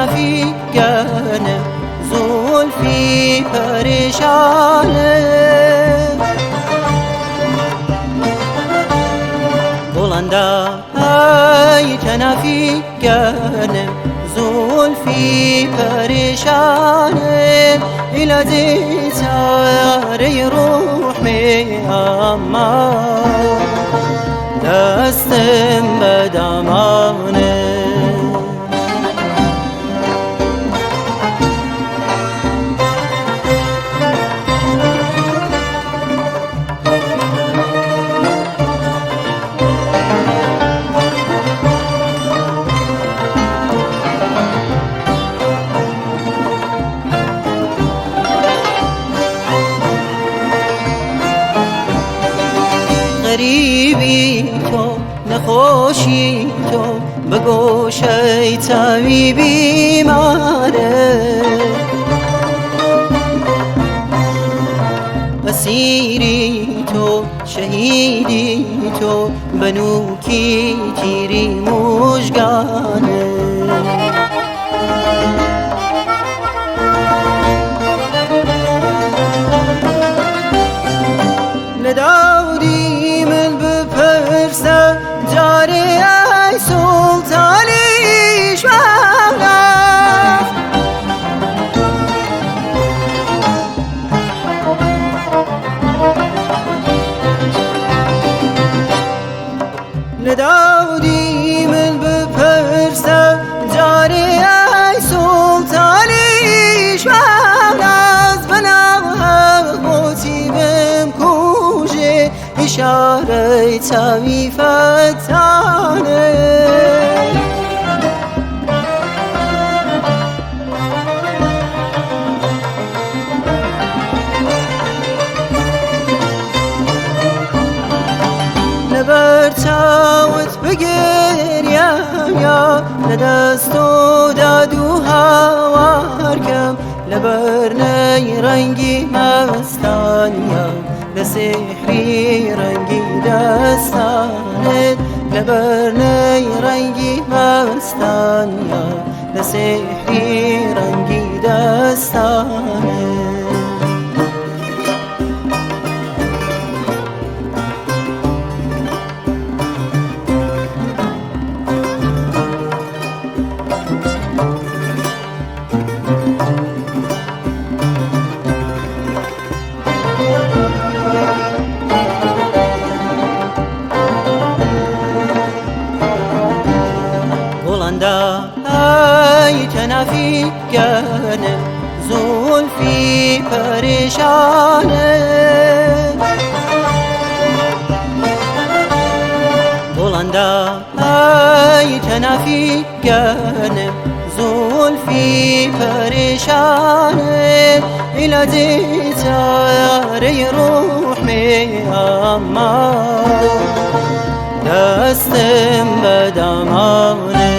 تنفیکنه زلفی پریشانه بلنده ای تنفیکنه زلفی پریشانه ایلادی تاره روح می اما دستم به دامانه غریبی تو نخوشی تو به گوشه طبیبی ماره اسیری تو شهیدی تو بنوکی تیری مژگانه ندادی من بپرسم جاری ای سلطانی شوقت ندادی من بپرسم جاری ای سلطانی شوقت بنام موتی بم کوشه اشاره طویفتانه نبر تاوت بگریم یا ندست و دادو هوار کم لبر نی رنگی مستانیم لسحری رنگی دستانت لبر نی رنگی مستانیم لسحری رنگی دستانت ای تنفیکنه زلفی پریشانه بلنده ای تنفیکنه زلفی پریشانه ایلادی تاره روح می اما دستم به دامانه